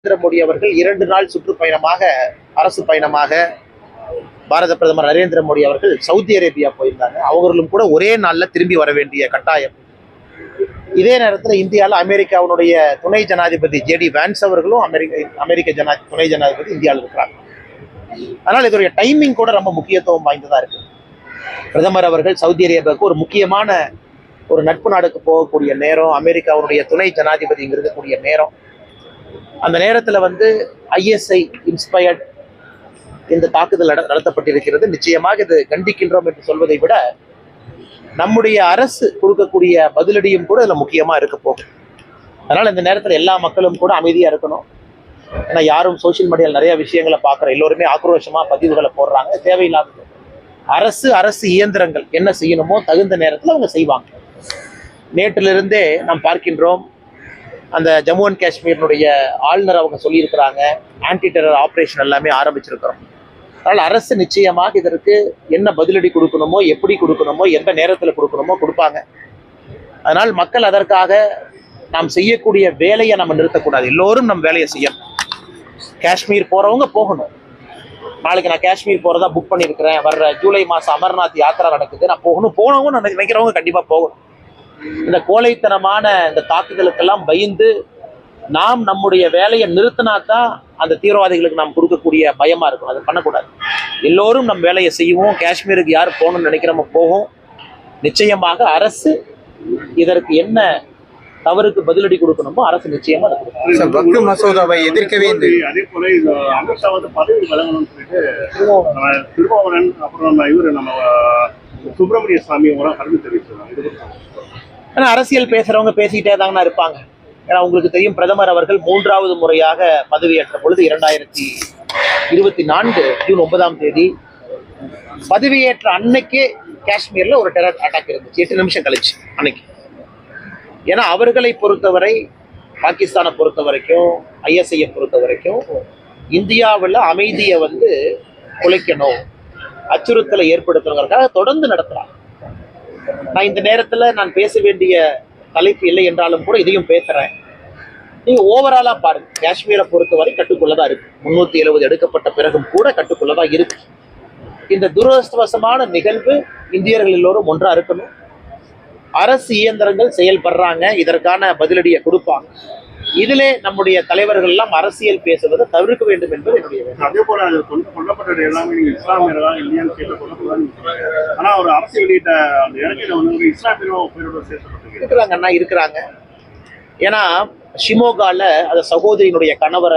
நரேந்திர மோடி அவர்கள் 2 நாள் சுற்றுப்பயணமாக அரசு பயணமாக பாரத பிரதமர் நரேந்திர மோடி அவர்கள் சவுதி அரேபியா போயிருந்தாங்க. அவர்களும் கூட ஒரே நாள்ல திரும்பி வர வேண்டிய கட்டாயம். இதே நேரத்தில் இந்தியாவில் அமெரிக்காவுடைய துணை ஜனாதிபதி JD வான்ஸ் அவர்களும் அமெரிக்க துணை ஜனாதிபதி இந்தியாவில் இருக்கிறாங்க. அதனால் இதோடைய டைமிங் கூட ரொம்ப முக்கியத்துவம் வாய்ந்ததா இருக்கு. பிரதமர் அவர்கள் சவுதி அரேபியாவுக்கு ஒரு முக்கியமான ஒரு நட்பு நாடுக்கு போகக்கூடிய நேரம், அமெரிக்காவுடைய துணை ஜனாதிபதி இங்க இருக்கக்கூடிய நேரம். அந்த நேரத்தில் ISI இன்ஸ்பயர்ட் இந்த தாக்குதல் நடத்தப்பட்டிருக்கிறது. நிச்சயமாக இது கண்டிக்கின்றோம் என்று சொல்வதை விட நம்முடைய அரசு கொடுக்கக்கூடிய பதிலடியும் கூட இதுல முக்கியமா இருக்க போகும். அதனால இந்த நேரத்தில் எல்லா மக்களும் கூட அமைதியா இருக்கணும். ஏன்னா யாரும் சோசியல் மீடியாவில் நிறைய விஷயங்களை பார்க்குற எல்லோருமே ஆக்ரோஷமா பதிவுகளை போடுறாங்க. தேவையில்லாதது. அரசு இயந்திரங்கள் என்ன செய்யணுமோ தகுந்த நேரத்தில் அவங்க செய்வாங்க. நேற்றிலிருந்தே நாம் பார்க்கின்றோம், அந்த ஜம்மு அண்ட் காஷ்மீரினுடைய ஆளுநர் அவங்க சொல்லியிருக்கிறாங்க, ஆன்டி டெரர் ஆப்ரேஷன் எல்லாமே ஆரம்பிச்சிருக்கிறோம். அதனால் அரசு நிச்சயமாக இதற்கு என்ன பதிலடி கொடுக்கணுமோ, எப்படி கொடுக்கணுமோ, எந்த நேரத்தில் கொடுக்கணுமோ கொடுப்பாங்க. அதனால் மக்கள் அதற்காக நாம் செய்யக்கூடிய வேலையை நம்ம நிறுத்தக்கூடாது. எல்லோரும் நம் வேலையை செய்யணும். காஷ்மீர் போகிறவங்க போகணும். நாளைக்கு நான் காஷ்மீர் போகிறதா புக் பண்ணியிருக்கிறேன், வர்ற ஜூலை மாதம் அமர்நாத் யாத்திரா நடக்குது, நான் போகணும்னு நினைக்கிறவங்க கண்டிப்பாக போகணும். இந்த கோழைத்தனமான இந்த தாக்குதலுக்கெல்லாம் பயந்து நாம் நம்முடைய வேலையை நிறுத்தினாதான் அந்த தீவிரவாதிகளுக்கு நாம் கொடுக்கக்கூடிய பயமா இருக்கும். அதை பண்ணக்கூடாது. எல்லோரும் நம் வேலையை செய்வோம். காஷ்மீருக்கு யார் போகணும்னு நினைக்கிறோமோ போகும். நிச்சயமாக அரசு இதற்கு என்ன தவறுக்கு பதிலடி கொடுக்கணுமோ அரசு நிச்சயமா வக்ஃப் மசோதாவை எதிர்க்கவே அதே போல இந்த அமித்ஷா பதவி வழங்கணும்னு சொல்லிட்டு திருமாவளவன் அப்புறம் இவரு நம்ம சுப்பிரமணிய சாமி கருத்து தெரிவிச்சிருக்காங்க. ஆனா அரசியல் பேசுறவங்க பேசிக்கிட்டே தாங்கண்ணா இருப்பாங்க. ஏன்னா உங்களுக்கு தெரியும், பிரதமர் அவர்கள் 3வது முறையாக பதவியேற்ற பொழுது 2024 ஜூன் 9 பதவியேற்ற அன்னைக்கே காஷ்மீர்ல ஒரு டெரர் அட்டாக் இருந்துச்சு. 8 நிமிஷம் கழிச்சு அன்னைக்கு. ஏன்னா அவர்களை பொறுத்தவரை, பாகிஸ்தானை பொறுத்த வரைக்கும், ISI பொறுத்த வரைக்கும் இந்தியாவில் அமைதியை குலைக்கணும், அச்சுறுத்தலை ஏற்படுத்தணுங்கிறதுக்காக தொடர்ந்து நடத்துறாங்க. நான் இந்த நேரத்தில் நான் பேச வேண்டிய தலைப்பு இல்லை என்றாலும் கூட இதையும் பேசுறேன். நீங்க ஓவராலா பாருங்க, காஷ்மீரை பொறுத்தவரை கட்டுக்குள்ளதான் இருக்கு. 370 எடுக்கப்பட்ட பிறகும் கூட கட்டுக்குள்ளதான் இருக்கு. இந்த துரதிருஷ்டவசமான நிகழ்வு இந்தியர்கள் எல்லோரும் ஒன்றா இருக்கணும். அரசு இயந்திரங்கள் செயல்படுறாங்க, இதற்கான பதிலடியை கொடுப்பாங்க. இதிலே நம்முடைய தலைவர்கள் எல்லாம் அரசியல் பேசுவதை தவிர்க்க வேண்டும் என்பது என்னுடைய வேண்டுகோள். அதே போல அது கொல்லப்பட்டது எல்லாமே நீங்க இஸ்லாமியர்களா இல்லையான்னு கேட்ட கொல்லப்படாதுன்னு. ஆனா ஒரு அரசு வெளியிட்ட அந்த இலங்கையில இஸ்லாமியரும் பேரோட சேர்க்கப்பட்டு இருக்கிறாங்க. ஏன்னா ஷிமோகால அந்த சகோதரியினுடைய கணவரை